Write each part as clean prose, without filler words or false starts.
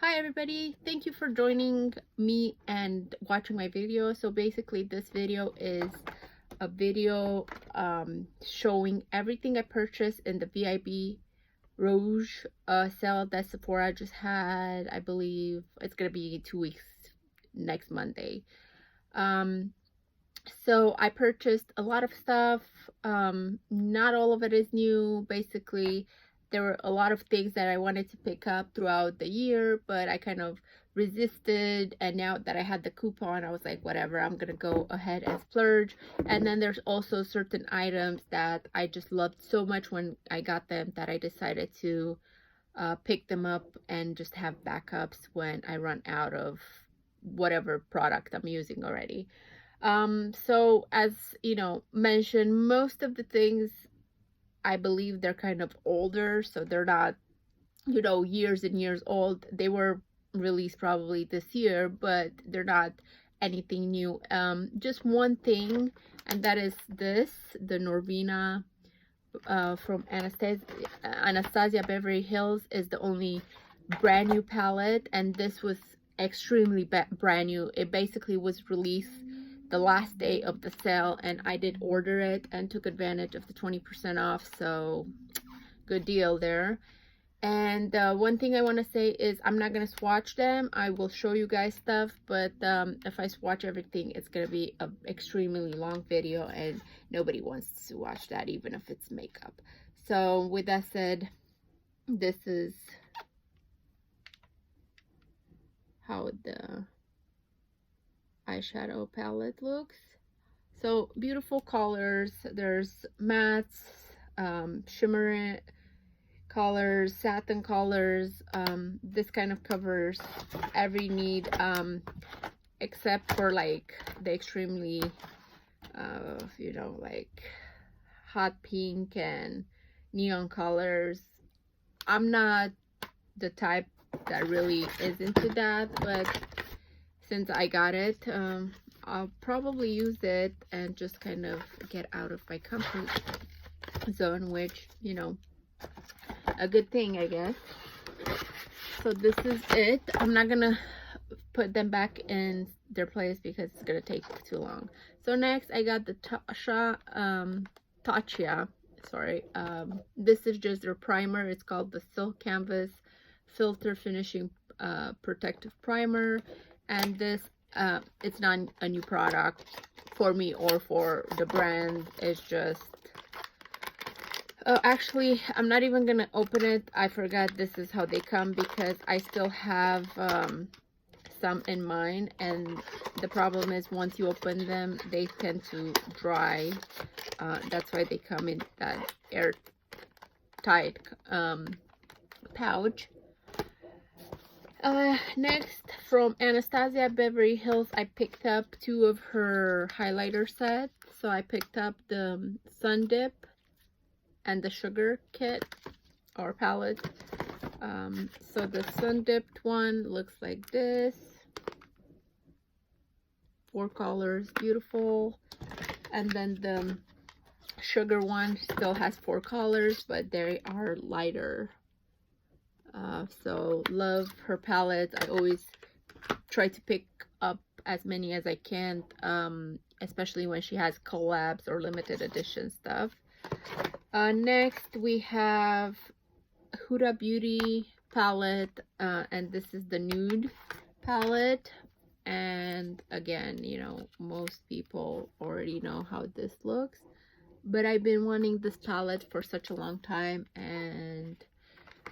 Hi everybody, thank you for joining me and watching my video. So basically this video is a video showing everything I purchased in the VIB Rouge sale that Sephora just had. I believe it's gonna be 2 weeks next Monday. So I purchased a lot of stuff. Not all of it is new. Basically, there were a lot of things that I wanted to pick up throughout the year, but I kind of resisted. And now that I had the coupon, I was like, whatever, I'm gonna go ahead and splurge. And then there's also certain items that I just loved so much when I got them that I decided to pick them up and just have backups when I run out of whatever product I'm using already. So as you know, mentioned, most of the things I believe they're kind of older, so they're not, you know, years and years old. They were released probably this year, but they're not anything new. Just one thing, and that is this, the Norvina from Anastasia Beverly Hills is the only brand new palette, and this was extremely brand new. It basically was released the last day of the sale, and I did order it and took advantage of the 20% off, so good deal there. And one thing I want to say is I'm not going to swatch them. I will show you guys stuff, but if I swatch everything, it's going to be an extremely long video, and nobody wants to watch that, even if it's makeup. So with that said, this is how the eyeshadow palette looks. So beautiful colors. There's mattes, shimmer colors, satin colors. This kind of covers every need, except for like the extremely you know, like hot pink and neon colors. I'm not the type that really is into that, but since I got it, I'll probably use it and just kind of get out of my comfort zone, which, you know, a good thing, I guess. So this is it. I'm not gonna put them back in their place because it's gonna take too long. So next I got the Tatcha, sorry. This is just their primer. It's called the Silk Canvas Filter Finishing Protective Primer. And this it's not a new product for me or for the brand. It's just actually, I'm not even gonna open it. I forgot this is how they come because I still have some in mine, and the problem is once you open them, they tend to dry. That's why they come in that airtight pouch. Next, from Anastasia Beverly Hills, I picked up 2 of her highlighter sets. So I picked up the Sun Dip and the Sugar Kit or palette. So the Sun Dipped one looks like this. 4 colors, beautiful. And then the Sugar one still has 4 colors, but they are lighter. So love her palettes. I always try to pick up as many as I can, especially when she has collabs or limited edition stuff. Next we have Huda Beauty palette, and this is the Nude palette. And again, you know, most people already know how this looks, but I've been wanting this palette for such a long time, and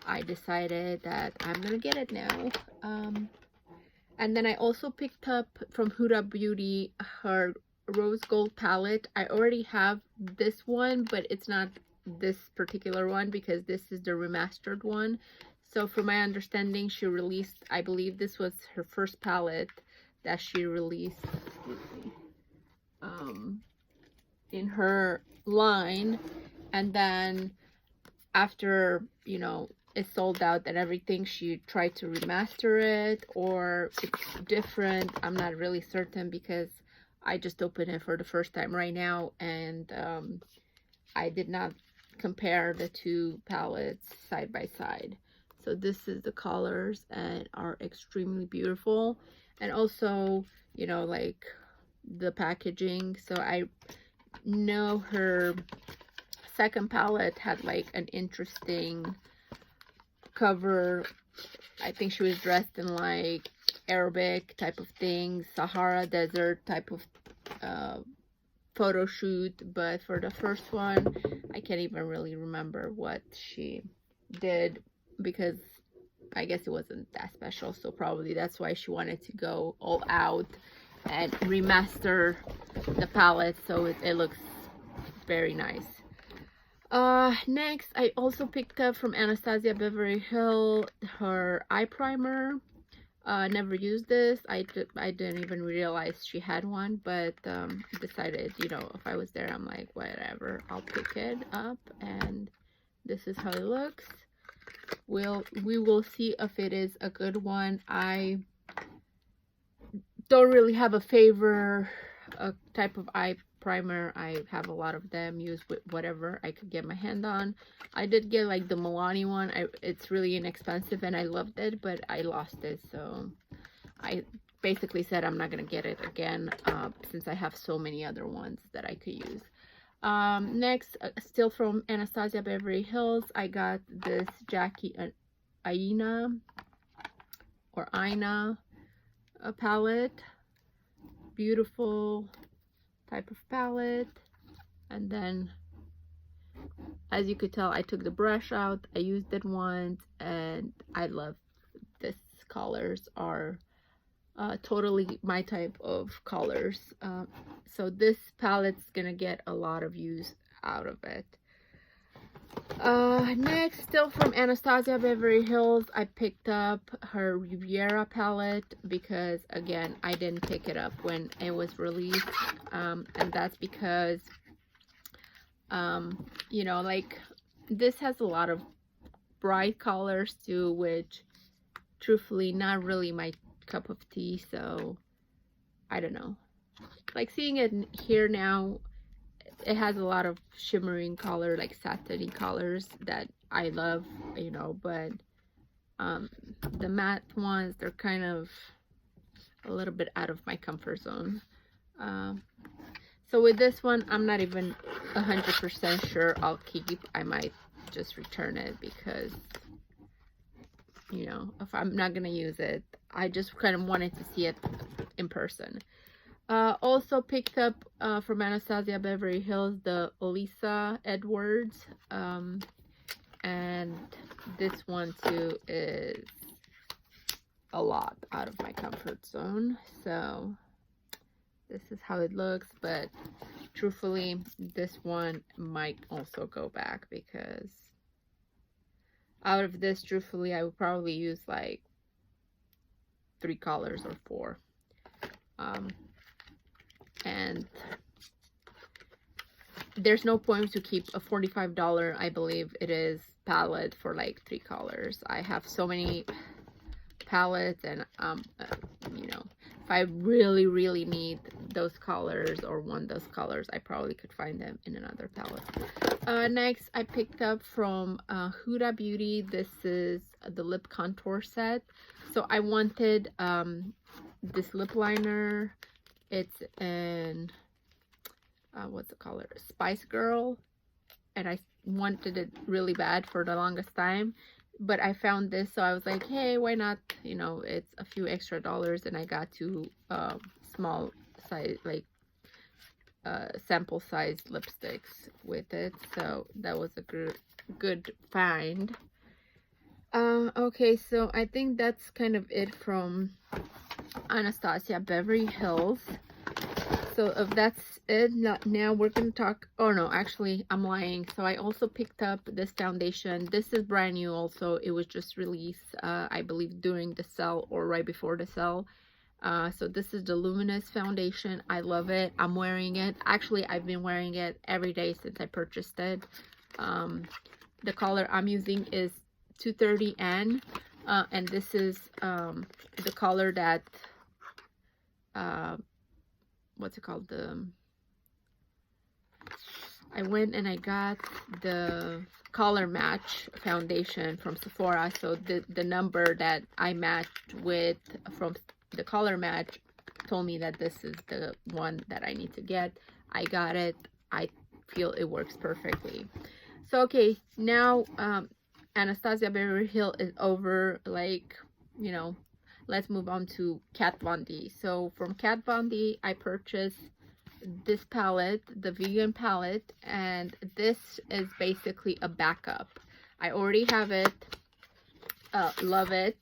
I decided that I'm gonna get it now. And then I also picked up from Huda Beauty her Rose Gold palette. I already have this one, but it's not this particular one because this is the remastered one. So from my understanding, she released, I believe this was her first palette that she released in her line, and then after, you know, it sold out and everything, she tried to remaster it, or it's different. I'm not really certain because I just opened it for the first time right now, and I did not compare the 2 palettes side by side. So this is the colors and are extremely beautiful. And also, you know, like the packaging. So I know her second palette had like an interesting cover. I think she was dressed in like Arabic type of thing, Sahara Desert type of photo shoot. But for the first one, I can't even really remember what she did because I guess it wasn't that special. So probably that's why she wanted to go all out and remaster the palette so it looks very nice. Next, I also picked up from Anastasia Beverly Hills her eye primer. Never used this. I didn't even realize she had one, but decided, you know, if I was there, I'm like, whatever, I'll pick it up, and this is how it looks. We will see if it is a good one. I don't really have a favorite type of eye primer. I have a lot of them, use with whatever I could get my hand on. I did get like the Milani one. It's really inexpensive and I loved it, but I lost it, so I basically said I'm not gonna get it again since I have so many other ones that I could use. Next, still from Anastasia Beverly Hills, I got this Jackie Aina or Aina palette. Beautiful type of palette. And then, as you could tell, I took the brush out. I used it once and I love this. Colors are totally my type of colors. So this palette's gonna get a lot of use out of it. Next, still from Anastasia Beverly Hills, I picked up her Riviera palette because, again, I didn't pick it up when it was released, and that's because, you know, like, this has a lot of bright colors too, which, truthfully, not really my cup of tea, so, I don't know. Like, seeing it here now, it has a lot of shimmering color, like satiny colors that I love, you know, but the matte ones, they're kind of a little bit out of my comfort zone. So with this one, I'm not even 100% sure I'll keep. I might just return it because, you know, if I'm not gonna use it, I just kind of wanted to see it in person. Also picked up from Anastasia Beverly Hills the Alyssa Edwards, and this one too is a lot out of my comfort zone. So this is how it looks, but truthfully, this one might also go back because out of this, truthfully, I would probably use like 3 colors or 4. And there's no point to keep a $45, I believe it is, palette for like 3 colors. I have so many palettes, and you know, if I really need those colors or want those colors, I probably could find them in another palette. Next, I picked up from Huda Beauty. This is the lip contour set. So I wanted this lip liner. It's in what's the color, Spice Girl, and I wanted it really bad for the longest time, but I found this, so I was like, hey, why not, you know, it's a few extra dollars, and I got 2 small size, like sample size lipsticks with it, so that was a good find. Okay, so I think that's kind of it from Anastasia Beverly Hills. So if that's it, now we're gonna talk. Oh no, actually I'm lying. So I also picked up this foundation. This is brand new also. It was just released I believe during the sale or right before the sale. So this is the Luminous foundation. I love it. I'm wearing it. Actually, I've been wearing it every day since I purchased it. The color I'm using is 230N, and this is the color that what's it called, I went and I got the color match foundation from Sephora. So the number that I matched with from the color match told me that this is the one that I need to get. I got it. I feel it works perfectly. So okay, now Anastasia Beverly Hills is over, like, you know, let's move on to Kat Von D. So from Kat Von D, I purchased this palette, the vegan palette, and this is basically a backup. I already have it, love it.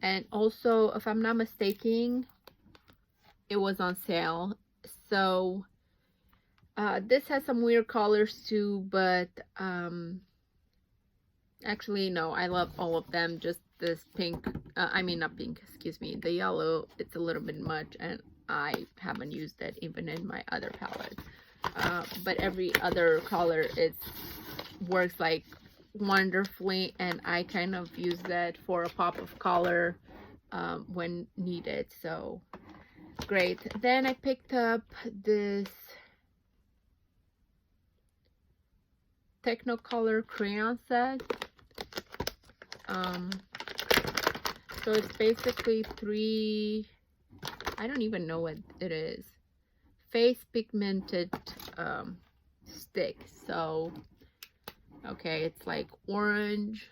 And also, if I'm not mistaken, it was on sale. So this has some weird colors too, but actually no, I love all of them. Just this pink, I mean not pink, excuse me, the yellow, it's a little bit much, and I haven't used it even in my other palette. But every other color, it works like wonderfully, and I kind of use that for a pop of color when needed. So great. Then I picked up this Technicolor Crayon Set. So it's basically 3, I don't even know what it is, face pigmented sticks. So okay, it's like orange,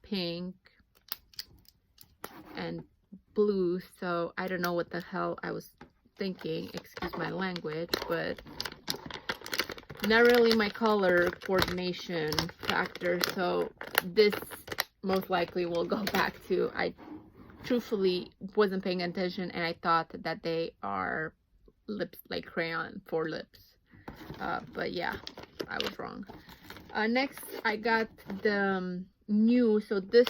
pink, and blue. So I don't know what the hell I was thinking, excuse my language, but not really my color coordination factor. So this most likely will go back to, I truthfully wasn't paying attention, and I thought that they are lips, like crayon for lips, but yeah, I was wrong. Next I got the new, so this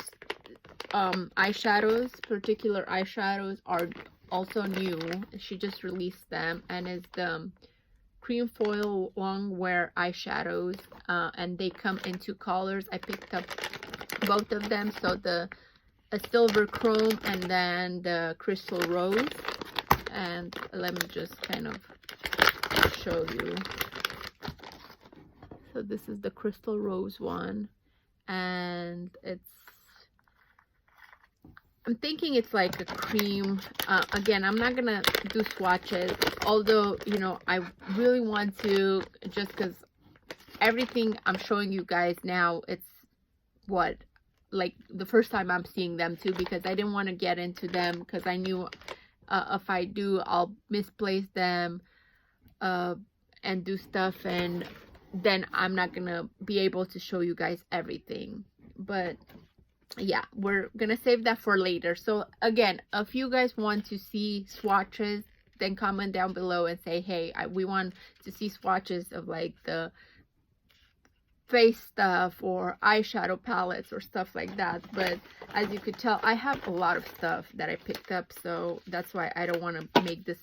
eyeshadows, particular eyeshadows are also new. She just released them, and it's the cream foil long wear eyeshadows, and they come in 2 colors. I picked up both of them, so the silver chrome and then the crystal rose. And let me just kind of show you. So this is the crystal rose one, and I'm thinking it's like a cream. Again, I'm not gonna do swatches, although, you know, I really want to, just because everything I'm showing you guys now, it's what, like the first time I'm seeing them too, because I didn't want to get into them, because I knew if I do, I'll misplace them and do stuff, and then I'm not gonna be able to show you guys everything. But yeah, we're gonna save that for later. So again, if you guys want to see swatches, then comment down below and say, hey, we want to see swatches of like the face stuff or eyeshadow palettes or stuff like that. But as you could tell, I have a lot of stuff that I picked up, so that's why I don't want to make this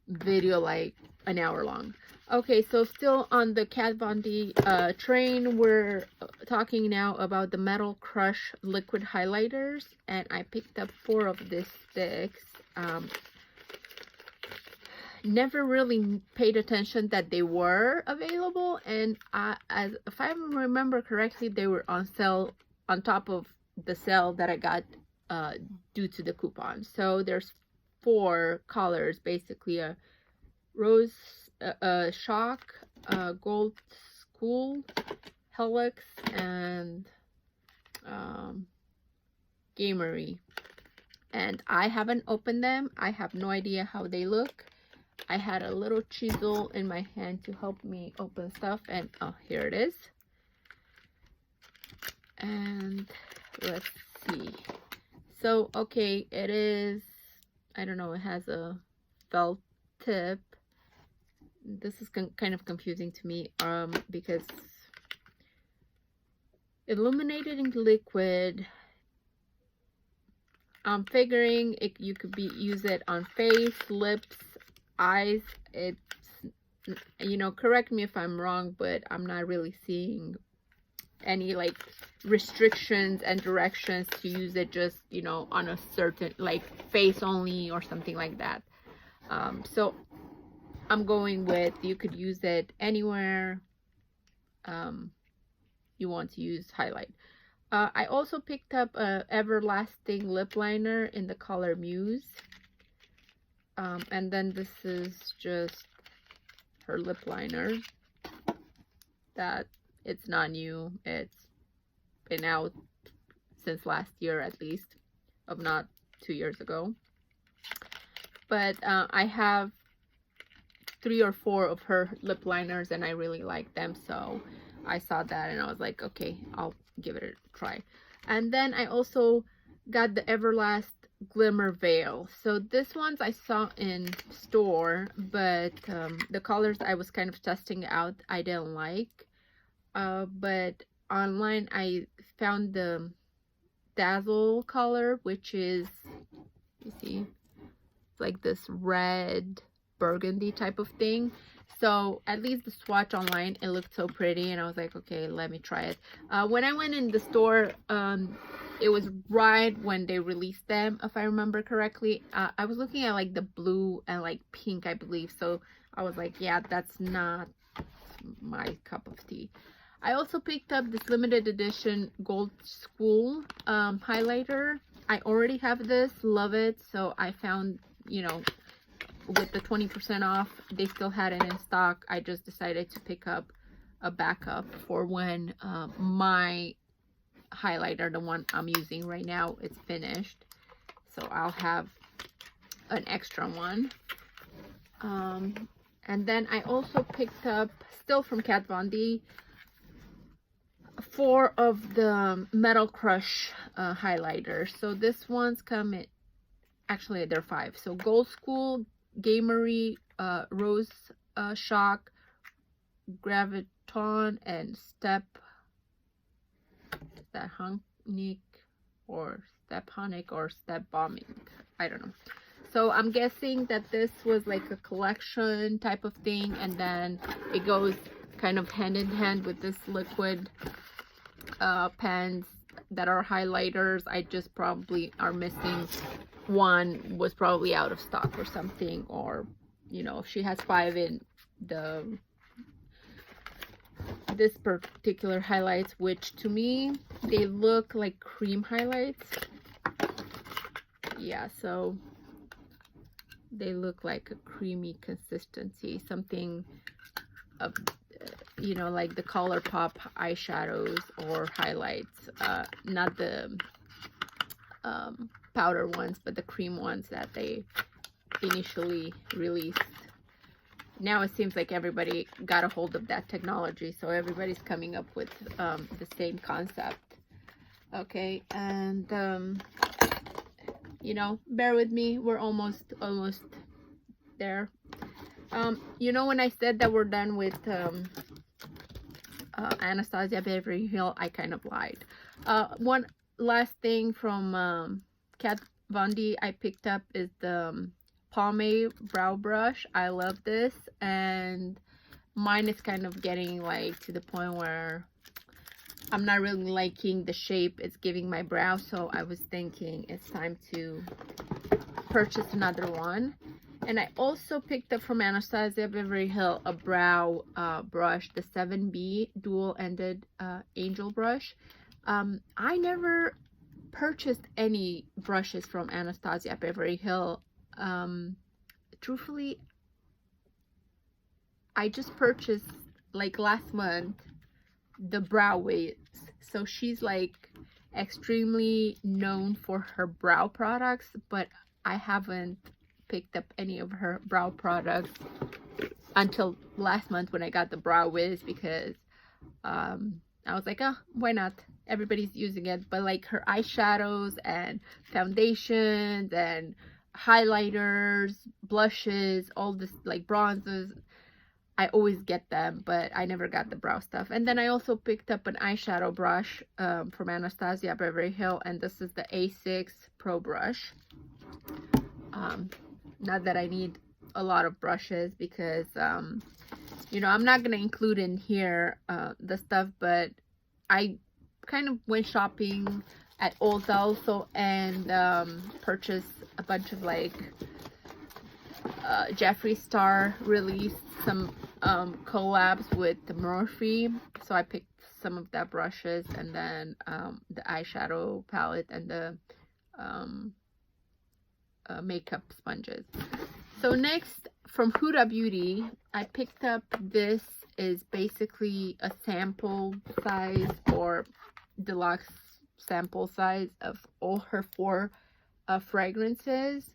video like an hour long. Okay, so still on the Kat Von D train, we're talking now about the Metal Crush liquid highlighters, and I picked up 4 of these sticks. Never really paid attention that they were available, and if I remember correctly, they were on sale, on top of the sale that I got due to the coupon. So there's 4 colors, basically a rose, shock, gold school, helix, and gamery. And I haven't opened them. I have no idea how they look. I had a little chisel in my hand to help me open stuff, and oh, here it is. And let's see. So okay, it is, I don't know, it has a felt tip. This is kind of confusing to me because illuminating liquid, I'm figuring you could use it on face, lips, eyes. It's, you know, correct me if I'm wrong, but I'm not really seeing any like restrictions and directions to use it just, you know, on a certain like face only or something like that. So I'm going with, you could use it anywhere you want to use highlight. I also picked up a Everlasting lip liner in the color Muse. And then this is just her lip liner. That it's not new. It's been out since last year at least, if not 2 years ago. But I have 3 or 4 of her lip liners and I really like them, so I saw that and I was like, okay, I'll give it a try. And then I also got the Everlast Glimmer Veil. So this ones I saw in store, but the colors I was kind of testing out I didn't like. But online I found the Dazzle color, which is, you see, like this red burgundy type of thing. So at least the swatch online, it looked so pretty and I was like, okay, let me try it. When I went in the store, it was right when they released them, if I remember correctly. I was looking at like the blue and like pink, I believe, so I was like, yeah, that's not my cup of tea. I also picked up this limited edition Gold School highlighter. I already have this, love it, so I found, you know, with the 20% off, they still had it in stock. I just decided to pick up a backup for when my highlighter, the one I'm using right now, is finished. So I'll have an extra one. And then I also picked up, still from Kat Von D, 4 of the Metal Crush highlighters. So this one's come in, actually they're 5. So Gold School, Gamery, Rose Shock, Graviton, and Step, is that Honic or Step Honic or Step Bombing? I don't know. So I'm guessing that this was like a collection type of thing, and then it goes kind of hand in hand with this liquid pens that are highlighters. I just probably are missing one, was probably out of stock or something, or you know, if she has 5 in this particular highlights, which to me they look like cream highlights. Yeah, so they look like a creamy consistency, something of, you know, like the ColourPop eyeshadows or highlights, not the powder ones, but the cream ones that they initially released. Now it seems like everybody got a hold of that technology, so everybody's coming up with the same concept. Okay, and you know, bear with me, we're almost there. You know, when I said that we're done with Anastasia Beverly Hills, I kind of lied. One last thing from Kat Von D I picked up is the Pomade brow brush. I love this, and mine is kind of getting like to the point where I'm not really liking the shape it's giving my brow, so I was thinking it's time to purchase another one. And I also picked up from Anastasia Beverly Hills a brow brush, the 7B dual-ended angel brush. I never purchased any brushes from Anastasia Beverly Hills. Truthfully, I just purchased like last month the brow wigs. So she's like extremely known for her brow products, but I haven't picked up any of her brow products until last month when I got the brow wigs, because I was like, oh, why not? Everybody's using it. But like her eyeshadows and foundations and highlighters, blushes, all this like bronzes, I always get them, but I never got the brow stuff. And then I also picked up an eyeshadow brush from Anastasia Beverly Hills, and this is the A6 Pro brush. Not that I need a lot of brushes, because you know, I'm not gonna include in here the stuff, but I kind of went shopping at Ulta also, and purchased a bunch of like Jeffree Star released some collabs with the Morphe, so I picked some of that brushes, and then the eyeshadow palette and the makeup sponges. So next, from Huda Beauty, I picked up this. Is basically a sample size or deluxe sample size of all her 4 fragrances,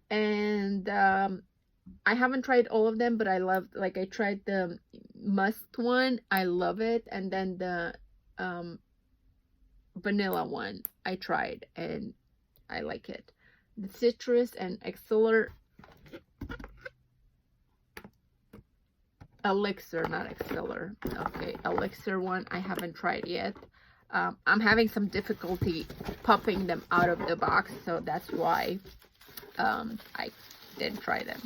and I haven't tried all of them, but I love, like, I tried the musk one, I love it, and then the vanilla one I tried and I like it. The citrus and elixir, not Exceller. Okay, elixir one I haven't tried yet. I'm having some difficulty popping them out of the box, so that's why I didn't try them.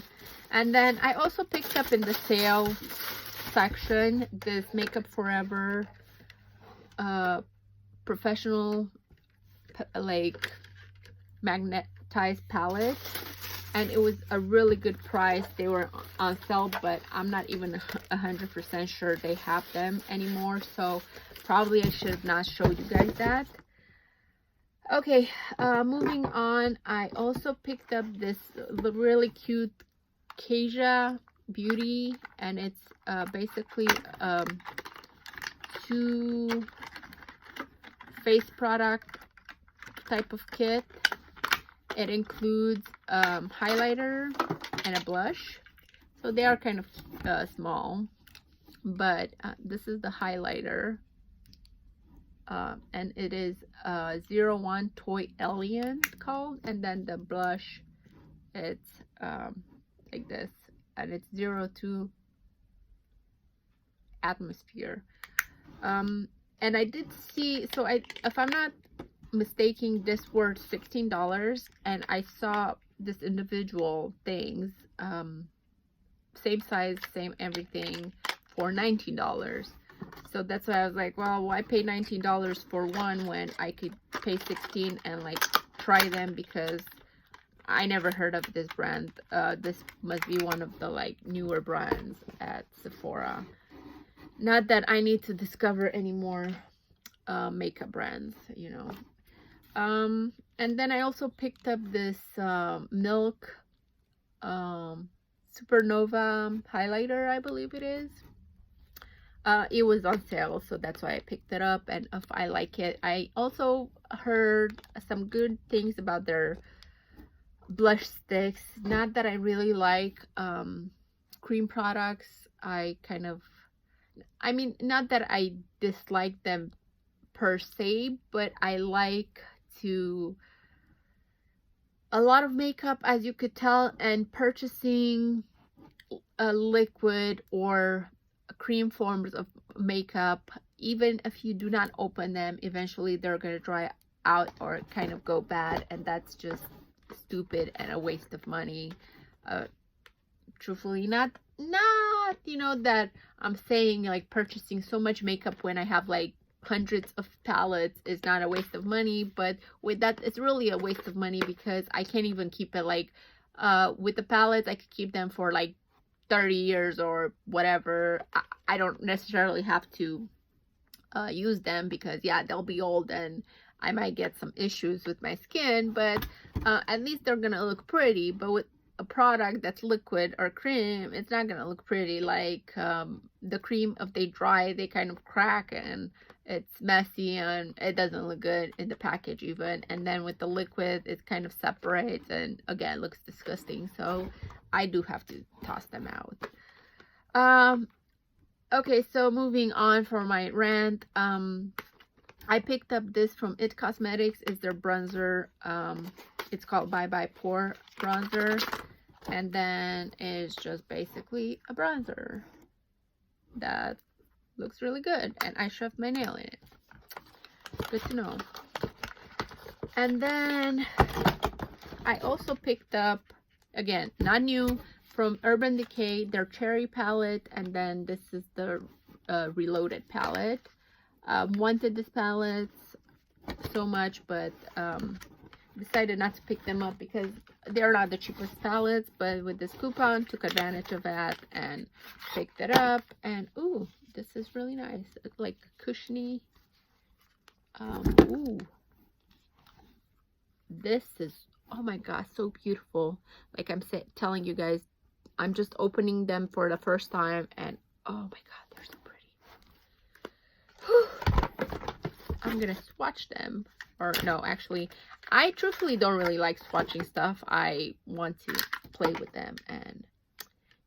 And then I also picked up in the sale section this Makeup Forever professional like magnetized palette, and it was a really good price. They were on sale, but I'm not even 100% sure they have them anymore, so probably I should have not showed you guys that. Okay, moving on, I also picked up this really cute Kasia Beauty, and it's basically 2 face product type of kit. It includes highlighter and a blush, so they are kind of small, but this is the highlighter, and it is 01 Toy Alien called, and then the blush, it's like this, and it's 02 Atmosphere. And I did see, so if I'm not mistaking, this were $16, and I saw this individual things, same size, same everything, for $19. So that's why I was like, well, why pay $19 for one when I could pay $16 and like try them, because I never heard of this brand. This must be one of the like newer brands at Sephora. Not that I need to discover any more makeup brands, you know. And then I also picked up this Milk Supernova highlighter, I believe it is. It was on sale, so that's why I picked it up, and if I like it. I also heard some good things about their blush sticks. Not that I really like cream products. I mean, not that I dislike them per se, but I like a lot of makeup, as you could tell, and purchasing a liquid or cream forms of makeup, even if you do not open them, eventually they're going to dry out or kind of go bad, and that's just stupid and a waste of money. Truthfully, not you know that I'm saying like purchasing so much makeup when I have like hundreds of palettes is not a waste of money, but with that it's really a waste of money, because I can't even keep it like with the palettes I could keep them for like 30 years or whatever. I don't necessarily have to use them, because yeah, they'll be old and I might get some issues with my skin, but at least they're gonna look pretty. But with a product that's liquid or cream, it's not gonna look pretty. Like the cream, if they dry, they kind of crack and it's messy and it doesn't look good in the package even. And then with the liquid, it kind of separates and again looks disgusting, so I do have to toss them out. Okay, so moving on for my rant, I picked up this from It Cosmetics. It's their bronzer. It's called Bye Bye Pore bronzer, and then it's just basically a bronzer that looks really good, and I shoved my nail in it. Good to know. And then I also picked up, again, not new, from Urban Decay, their Cherry palette, and then this is the Reloaded palette. Wanted this palette so much, but decided not to pick them up because they're not the cheapest palettes, but with this coupon, took advantage of that and picked it up. And ooh, this is really nice. It's like cushiony. Ooh, this is, oh my gosh, so beautiful. Like I'm telling you guys, I'm just opening them for the first time, and oh my god, they're so pretty. I'm gonna swatch them. Or no, actually, I truthfully don't really like swatching stuff. I want to play with them and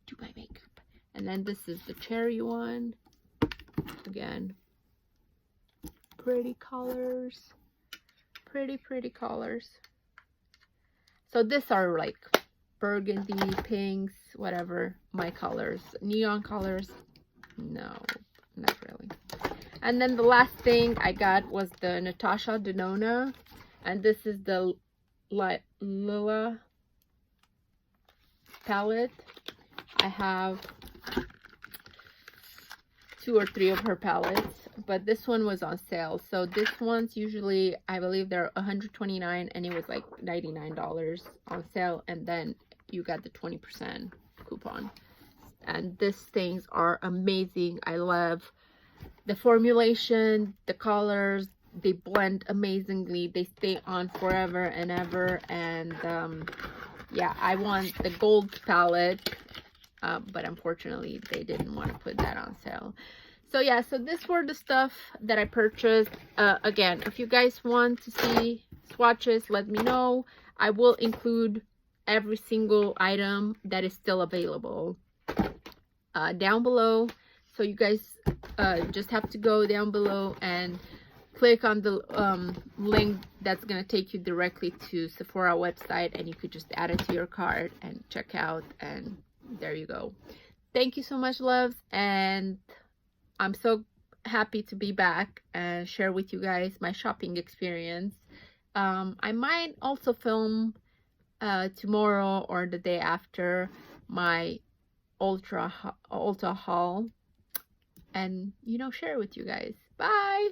do my makeup. And then this is the cherry one. Again, pretty colors. Pretty colors. So these are like burgundy, pinks, whatever, my colors. Neon colors, no, not really. And then the last thing I got was the Anastasia Denona, and this is the Lila palette. I have 2 or 3 of her palettes, but this one was on sale. So this one's usually, I believe they're $129, and it was like $99 on sale, and then you got the 20% coupon. And these things are amazing. I love the formulation, the colors, they blend amazingly, they stay on forever and ever. And yeah, I want the gold palette, but unfortunately they didn't want to put that on sale. So yeah, so this were the stuff that I purchased. Again, if you guys want to see swatches, let me know. I will include every single item that is still available down below. So you guys just have to go down below and click on the link that's going to take you directly to Sephora website, and you could just add it to your cart and check out, and there you go. Thank you so much, loves, and I'm so happy to be back and share with you guys my shopping experience. I might also film tomorrow or the day after my Ulta haul, and you know, share with you guys. Bye.